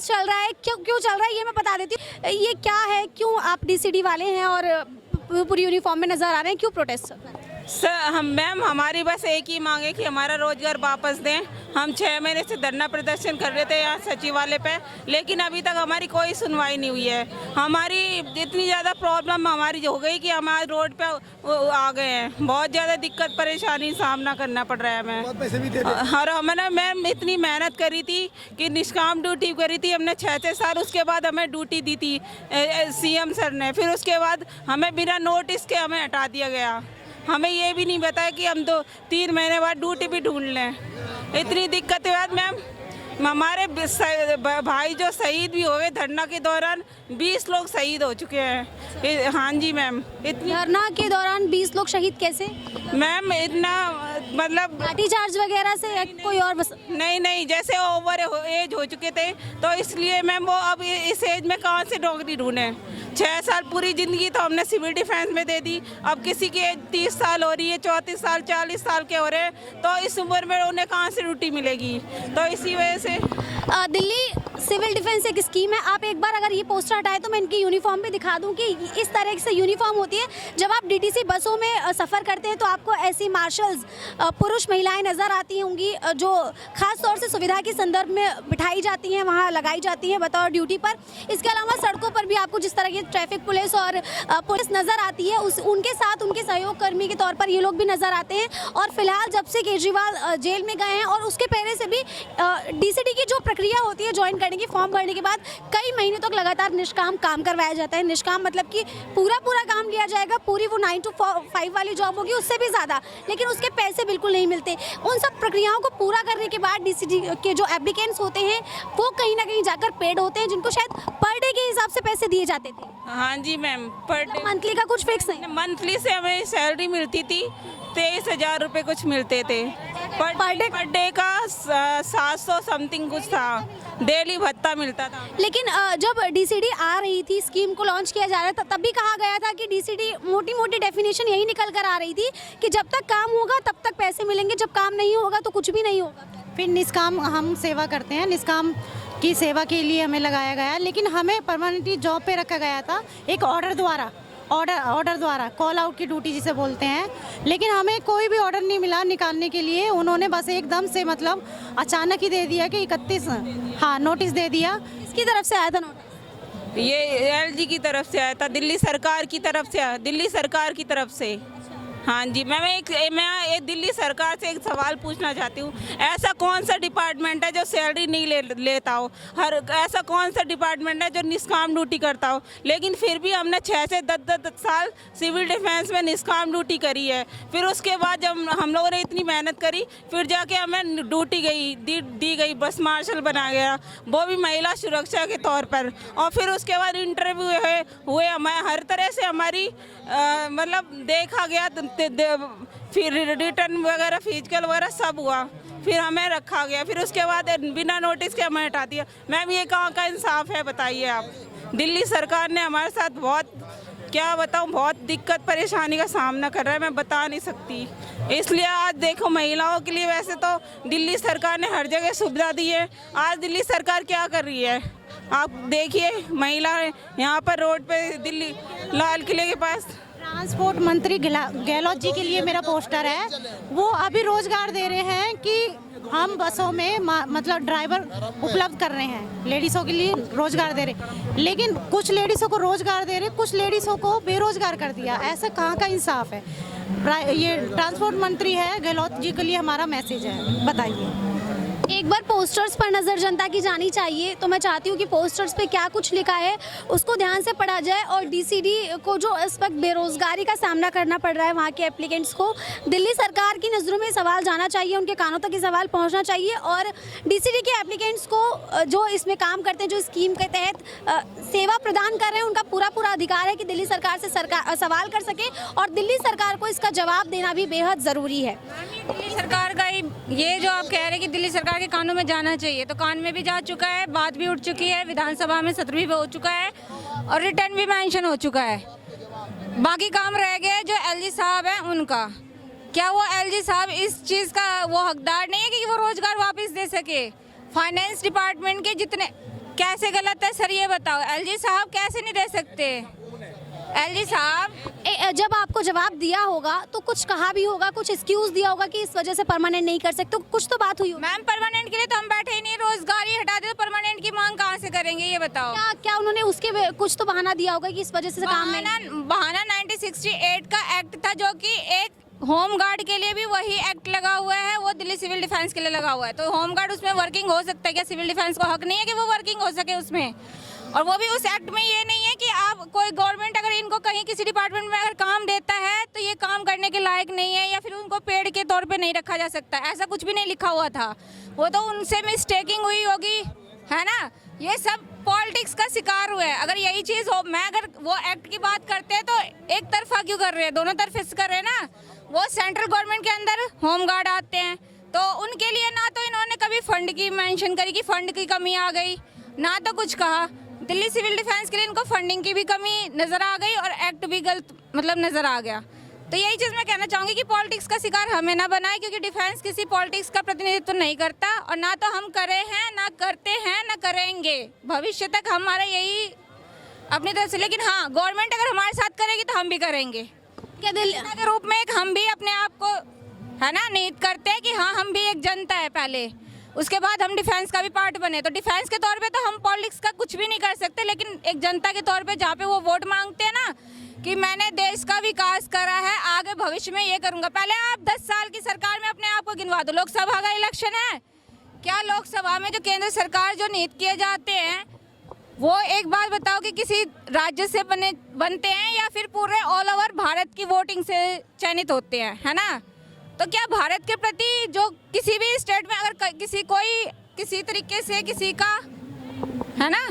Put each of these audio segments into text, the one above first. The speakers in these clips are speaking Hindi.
चल रहा है, क्यों क्यों चल रहा है ये मैं बता देती हूँ। ये क्या है, क्यों आप डीसीडी वाले हैं और पूरी यूनिफॉर्म में नजर आ रहे हैं, क्यों प्रोटेस्ट चल रहा है? सर मैम हमारी बस एक ही मांग है कि हमारा रोजगार वापस दें। हम 6 महीने से धरना प्रदर्शन कर रहे थे यहाँ सचिवालय पे, लेकिन अभी तक हमारी कोई सुनवाई नहीं हुई है। हमारी इतनी ज़्यादा प्रॉब्लम हमारी हो गई कि हमारे रोड पे आ गए हैं। बहुत ज़्यादा दिक्कत परेशानी सामना करना पड़ रहा है हमें। और हमने मैम इतनी मेहनत करी थी कि निष्काम ड्यूटी करी थी हमने 6 साल। उसके बाद हमें ड्यूटी दी थी सीएम सर ने, फिर उसके बाद हमें बिना नोटिस के हमें हटा दिया गया। हमें ये भी नहीं बताया कि हम 2-3 महीने बाद ड्यूटी भी ढूंढ लें। इतनी दिक्कत के बाद मैम हमारे भाई जो शहीद भी हुए धरना के दौरान 20 लोग शहीद हो चुके हैं। हाँ जी मैम, इतनी धरना के दौरान 20 लोग शहीद कैसे? मैम इतना मतलब लाठी चार्ज वगैरह से या कोई और बस? नहीं, जैसे ओवर एज हो चुके थे तो इसलिए मैम वो अब इस एज में कहाँ से नौकरी ढूंढे। 6 साल पूरी ज़िंदगी तो हमने सिविल डिफेंस में दे दी। अब किसी की एज 30 साल हो रही है, 34 साल 40 साल के हो रहे हैं, तो इस उम्र में उन्हें कहाँ से ड्यूटी मिलेगी। तो इसी वजह से दिल्ली सिविल डिफेंस एक स्कीम है। आप एक बार अगर ये पोस्टर हटाए तो मैं इनकी यूनिफॉर्म भी दिखा दूं कि इस तरह से यूनिफॉर्म होती है। जब आप डीटीसी बसों में सफ़र करते हैं तो आपको ऐसी मार्शल्स पुरुष महिलाएं नज़र आती होंगी जो खास तौर से सुविधा के संदर्भ में बिठाई जाती हैं, वहाँ लगाई जाती हैं बतौर ड्यूटी पर। इसके अलावा सड़कों पर भी आपको जिस तरह की ट्रैफिक पुलिस और पुलिस नज़र आती है उनके साथ उनके सहयोग कर्मी के तौर पर ये लोग भी नज़र आते हैं। और फिलहाल जब से केजरीवाल जेल में गए हैं और उसके पहले से भी डीसीडी की जो प्रक्रिया होती है ज्वाइन करने की, फॉर्म भरने के बाद कई महीने तक लगातार निष्काम काम करवाया जाता है। निष्काम मतलब कि पूरा काम लिया जाएगा, पूरी वो 9 to 5 वाली जॉब होगी, उससे भी ज़्यादा, लेकिन उसके पैसे बिल्कुल नहीं मिलते। उन सब प्रक्रियाओं को पूरा करने के बाद डीसीडी के जो एप्लीकेंट्स होते हैं वो कहीं ना कहीं जाकर पेड होते हैं, जिनको शायद पर डे के हिसाब से पैसे दिए जाते थे। हाँ जी मैम, पर डे मंथली का कुछ फिक्स नहीं? मंथली से हमें सैलरी मिलती थी 23,000 रुपये कुछ मिलते थे। पर डे का 700 समथिंग कुछ था, डेली भत्ता मिलता था। लेकिन जब डीसीडी आ रही थी, स्कीम को लॉन्च किया जा रहा था, तब भी कहा गया था कि डीसीडी मोटी डेफिनेशन यही निकल कर आ रही थी कि जब तक काम होगा तब तक पैसे मिलेंगे, जब काम नहीं होगा तो कुछ भी नहीं होगा। फिर निष्काम हम सेवा करते हैं, निष्काम की सेवा के लिए हमें लगाया गया है, लेकिन हमें परमानेंटली जॉब पे रखा गया था एक ऑर्डर द्वारा कॉल आउट की ड्यूटी जिसे बोलते हैं। लेकिन हमें कोई भी ऑर्डर नहीं मिला निकालने के लिए। उन्होंने बस एकदम से मतलब अचानक ही दे दिया कि 31 नोटिस दे दिया। इसकी तरफ से आया था नोटिस? ये एलजी की तरफ से आया था, दिल्ली सरकार की तरफ से। हाँ जी मैं दिल्ली सरकार से एक सवाल पूछना चाहती हूँ। ऐसा कौन सा डिपार्टमेंट है जो सैलरी नहीं लेता हो? ऐसा कौन सा डिपार्टमेंट है जो निष्काम ड्यूटी करता हो? लेकिन फिर भी हमने 6 से 10 साल सिविल डिफेंस में निष्काम ड्यूटी करी है। फिर उसके बाद जब हम लोगों ने इतनी मेहनत करी, फिर जाके हमें ड्यूटी दी गई, बस मार्शल बना गया, वो भी महिला सुरक्षा के तौर पर। और फिर उसके बाद इंटरव्यू हुए हमें हर तरह से हमारी मतलब देखा गया, फिर रिटर्न वगैरह फिजिकल वगैरह सब हुआ, फिर हमें रखा गया। फिर उसके बाद बिना नोटिस के हमें हटा दिया। मैम ये कहाँ का इंसाफ है बताइए आप? दिल्ली सरकार ने हमारे साथ बहुत क्या बताऊँ, बहुत दिक्कत परेशानी का सामना कर रहा है, मैं बता नहीं सकती। इसलिए आज देखो महिलाओं के लिए वैसे तो दिल्ली सरकार ने हर जगह सुविधा दी है। आज दिल्ली सरकार क्या कर रही है आप देखिए, महिला यहाँ पर रोड पे दिल्ली लाल किले के पास। ट्रांसपोर्ट मंत्री गहलोत जी के लिए मेरा पोस्टर है। वो अभी रोजगार दे रहे हैं कि हम बसों में मतलब ड्राइवर उपलब्ध कर रहे हैं, लेडीज़ों के लिए रोजगार दे रहे, लेकिन कुछ लेडीज़ों को रोजगार दे रहे, कुछ लेडीज़ों को बेरोजगार कर दिया। ऐसा कहाँ का इंसाफ है? ये ट्रांसपोर्ट मंत्री है गहलोत जी के लिए हमारा मैसेज है, बताइए। एक बार पोस्टर्स पर नज़र जनता की जानी चाहिए, तो मैं चाहती हूँ कि पोस्टर्स पे क्या कुछ लिखा है उसको ध्यान से पढ़ा जाए। और डीसीडी को जो इस वक्त बेरोज़गारी का सामना करना पड़ रहा है वहाँ के एप्लीकेंट्स को, दिल्ली सरकार की नज़रों में सवाल जाना चाहिए, उनके कानों तक ये सवाल पहुँचना चाहिए। और डीसीडी के एप्लीकेंट्स को जो इसमें काम करते हैं, जो स्कीम के तहत सेवा प्रदान कर रहे हैं, उनका पूरा अधिकार है कि दिल्ली सरकार से सवाल कर सकें और दिल्ली सरकार को इसका जवाब देना भी बेहद ज़रूरी है। दिल्ली सरकार का ये जो आप कह रहे हैं कि दिल्ली सरकार के कानों में जाना चाहिए, तो कान में भी जा चुका है, बात भी उठ चुकी है, विधानसभा में सत्र भी हो चुका है और रिटर्न भी मेंशन हो चुका है। बाकी काम रह गया जो एलजी साहब हैं उनका। क्या वो एलजी साहब इस चीज़ का वो हकदार नहीं है कि वो रोजगार वापस दे सके? फाइनेंस डिपार्टमेंट के जितने कैसे गलत है सर ये बताओ। एलजी साहब कैसे नहीं दे सकते? एलजी साहब जब आपको जवाब दिया होगा तो कुछ कहा भी होगा, कुछ एक्सक्यूज दिया होगा कि इस वजह से परमानेंट नहीं कर सकते, कुछ तो बात हुई होगी। मैम परमानेंट के लिए तो हम बैठे ही नहीं, रोजगार ही हटा दे तो परमानेंट की मांग कहाँ से करेंगे ये बताओ। क्या क्या उन्होंने उसके कुछ तो बहाना दिया होगा कि इस वजह से काम नहीं। बहाना 1968 का एक्ट था जो कि एक होम गार्ड के लिए भी वही एक्ट लगा हुआ है, वो दिल्ली सिविल डिफेंस के लिए लगा हुआ है। तो होम गार्ड उसमें वर्किंग हो सकता है क्या? सिविल डिफेंस को हक नहीं है कि वो वर्किंग हो सके उसमें? और वो भी उस एक्ट में ये नहीं है कि आप कोई गवर्नमेंट अगर इनको कहीं किसी डिपार्टमेंट में अगर काम देता है तो ये काम करने के लायक नहीं है या फिर उनको पेड़ के तौर पे नहीं रखा जा सकता, ऐसा कुछ भी नहीं लिखा हुआ था। वो तो उनसे मिस्टेकिंग हुई होगी, है ना। ये सब पॉलिटिक्स का शिकार हुए हैं। अगर यही चीज़ हो, मैं अगर वो एक्ट की बात करते हैं तो एक तरफा क्यों कर रहे हैं? दोनों तरफ कर रहे हैं ना। वो सेंट्रल गवर्नमेंट के अंदर होम गार्ड आते हैं तो उनके लिए ना तो इन्होंने कभी फंड की मेंशन करी कि फंड की कमी आ गई, ना तो कुछ कहा। दिल्ली सिविल डिफेंस के लिए इनको फंडिंग की भी कमी नज़र आ गई और एक्ट भी गलत मतलब नज़र आ गया। तो यही चीज़ मैं कहना चाहूँगी कि पॉलिटिक्स का शिकार हमें ना बनाए, क्योंकि डिफेंस किसी पॉलिटिक्स का प्रतिनिधित्व नहीं करता और ना तो हम करे हैं, ना करते हैं, ना करेंगे भविष्य तक हमारा यही अपनी तरफ से। लेकिन हाँ, गवर्नमेंट अगर हमारे साथ करेगी तो हम भी करेंगे। क्या दिल के रूप में एक हम भी अपने आप को है ना निहित करते हैं कि हाँ हम भी एक जनता है पहले, उसके बाद हम डिफेंस का भी पार्ट बने। तो डिफेंस के तौर पे तो हम पॉलिटिक्स का कुछ भी नहीं कर सकते, लेकिन एक जनता के तौर पे जहाँ पे वो वोट मांगते हैं ना कि मैंने देश का विकास करा है, आगे भविष्य में ये करूँगा। पहले आप 10 साल की सरकार में अपने आप को गिनवा दो। लोकसभा का इलेक्शन है, क्या लोकसभा में जो केंद्र सरकार जो नियुक्त किए जाते हैं वो एक बात बताओ कि किसी राज्य से बनते हैं या फिर पूरे ऑल ओवर भारत की वोटिंग से चयनित होते हैं, है ना। तो क्या भारत के प्रति जो किसी भी स्टेट में अगर किसी तरीके से किसी का है ना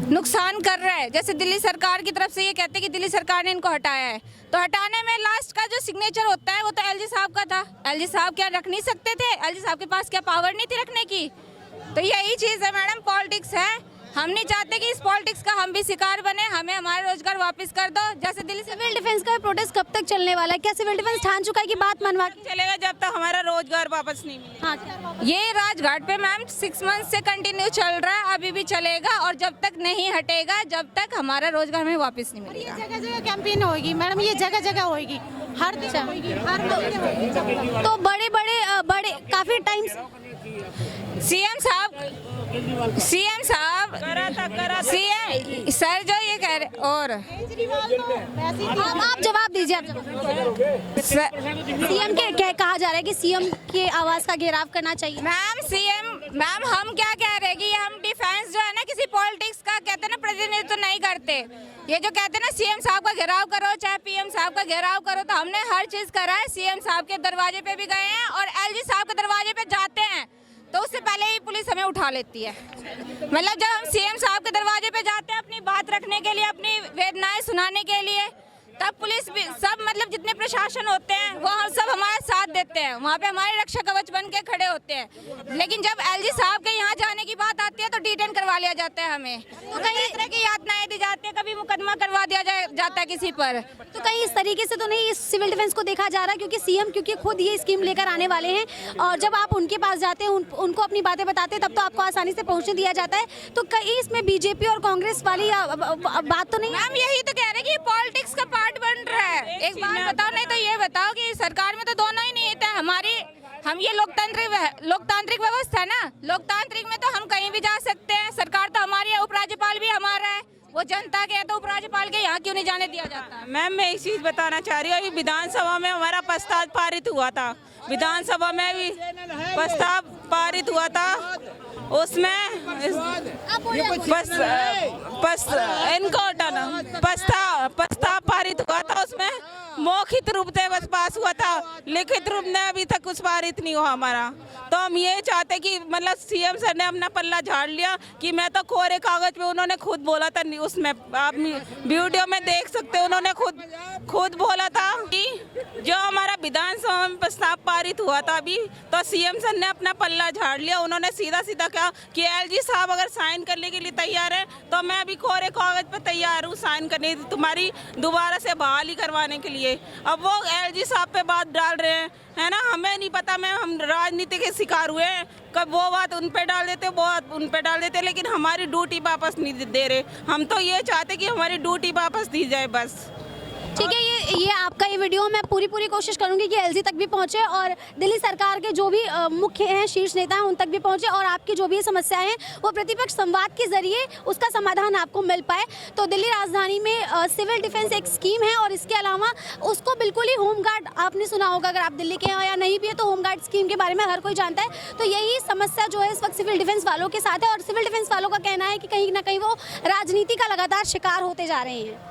नुकसान कर रहा है, जैसे दिल्ली सरकार की तरफ से ये कहते हैं कि दिल्ली सरकार ने इनको हटाया है, तो हटाने में लास्ट का जो सिग्नेचर होता है वो तो एलजी साहब का था। एलजी साहब क्या रख नहीं सकते थे? एलजी साहब के पास क्या पावर नहीं थी रखने की? तो यही चीज़ है मैडम, पॉलिटिक्स है। हम नहीं चाहते कि इस पॉलिटिक्स का हम भी शिकार बने, हमें हमारा रोजगार वापस कर दो। जैसे दिल्ली सिविल डिफेंस का प्रोटेस्ट कब तक चलने वाला है? क्या सिविल डिफेंस ठान चुका है कि बात मनवा के चलेगा जब तक हमारा रोजगार वापस नहीं मिलेगा। हाँ, ये राजघाट पे मैम 6 मंथ से कंटिन्यू चल रहा है, अभी भी चलेगा और जब तक नहीं हटेगा, जब तक हमारा रोजगार में वापस नहीं मिलेगा। जगह जगह कैंपेन होगी मैडम, ये जगह जगह होगी, हर जगह होगी, हर जगह। तो बड़े काफी टाइम सीएम साहब सीएम सर जो ये कह रहे और आप जवाब दीजिए। आप सीएम के कहा जा रहा है कि सीएम के आवास का घेराव करना चाहिए। मैम हम क्या कह रहे हैं कि हम डिफेंस जो है ना किसी पॉलिटिक्स का कहते हैं ना प्रतिनिधित्व तो नहीं करते। ये जो कहते हैं ना सीएम साहब का घेराव करो चाहे पीएम साहब का घेराव करो, तो हमने हर चीज करा है। सीएम साहब के दरवाजे पे भी गए हैं और एलजी साहब के दरवाजे पे जाते हैं तो उससे पहले ही पुलिस हमें उठा लेती है। मतलब जब हम सीएम साहब के दरवाजे पे जाते हैं अपनी बात रखने के लिए, अपनी वेदनाएं सुनाने के लिए, तब पुलिस भी सब मतलब जितने प्रशासन होते हैं वो हम सब हमारा साथ देते हैं, वहाँ पे हमारे रक्षा कवच बन के खड़े होते हैं। लेकिन जब एलजी साहब के यहाँ जाने की बात आती है तो डिटेन करवा लिया जाता है हमें, तो कई तरह की यातनाएं दी जाती है, कभी मुकदमा करवा दिया जाता है किसी पर। तो कहीं इस तरीके से तो नहीं इस सिविल डिफेंस को देखा जा रहा, क्योंकि सीएम क्योंकि खुद ये स्कीम लेकर आने वाले हैं और जब आप उनके पास जाते हैं उनको अपनी बातें बताते हैं तब तो आपको आसानी से पहुँचने दिया जाता है। तो कहीं इसमें बीजेपी और कांग्रेस वाली बात तो नहीं? मैम यही तो कह रहे हैं कि पॉलिटिक्स का पार्ट बन रहा है। एक बात बताओ, नहीं तो ये बताओ कि सरकार में तो दोनों ही नहीं है हमारी। हम ये लोकतांत्रिक व्यवस्था है ना, लोकतांत्रिक में तो हम कहीं भी जा सकते हैं। सरकार तो हमारी है, उपराज्यपाल भी हमारा है, वो जनता के है, तो उपराज्यपाल के यहाँ क्यों नहीं जाने दिया जाता? मैम मैं एक चीज़ बताना चाह रही हूँ, अभी विधानसभा में हमारा प्रस्ताव पारित हुआ था, विधानसभा में भी प्रस्ताव पारित हुआ था, उसमें इनको हटाना प्रस्ताव पारित हुआ था, उसमें मौखिक रूप से बस पास हुआ था, लिखित रूप में अभी तक कुछ पारित नहीं हुआ हमारा। तो हम ये चाहते कि मतलब सीएम सर ने अपना पल्ला झाड़ लिया कि मैं तो कोरे कागज पे, उन्होंने खुद बोला था, उसमें आप वीडियो में देख सकते हो, उन्होंने खुद बोला था कि जो हमारा विधानसभा में प्रस्ताव पारित हुआ था अभी, तो सीएम सर ने अपना पल्ला झाड़ लिया। उन्होंने सीधा कहा कि एलजी साहब अगर साइन करने के लिए तैयार है तो मैं अभी कोरे कागज पे तैयार हूँ साइन करने, तुम्हारी दोबारा से बहाली करवाने के लिए। चाहिए। अब वो एलजी साहब पे बात डाल रहे हैं, है ना, हमें नहीं पता, हम राजनीति के शिकार हुए हैं, कब वो बात उन पे डाल देते, वो बात उन पे डाल देते, लेकिन हमारी ड्यूटी वापस नहीं दे रहे। हम तो ये चाहते कि हमारी ड्यूटी वापस दी जाए बस। ठीक है, ये आपका ये वीडियो मैं पूरी कोशिश करूंगी कि एलजी तक भी पहुंचे और दिल्ली सरकार के जो भी मुख्य हैं, शीर्ष नेता हैं, उन तक भी पहुंचे और आपकी जो भी समस्याएं हैं वो प्रतिपक्ष संवाद के जरिए उसका समाधान आपको मिल पाए। तो दिल्ली राजधानी में सिविल डिफेंस एक स्कीम है और इसके अलावा उसको बिल्कुल ही होमगार्ड, आपने सुना होगा, अगर आप दिल्ली के हैं या नहीं भी है तो होमगार्ड स्कीम के बारे में हर कोई जानता है। तो यही समस्या जो है इस वक्त सिविल डिफेंस वालों के साथ है और सिविल डिफेंस वालों का कहना है कि कहीं ना कहीं वो राजनीति का लगातार शिकार होते जा रहे हैं।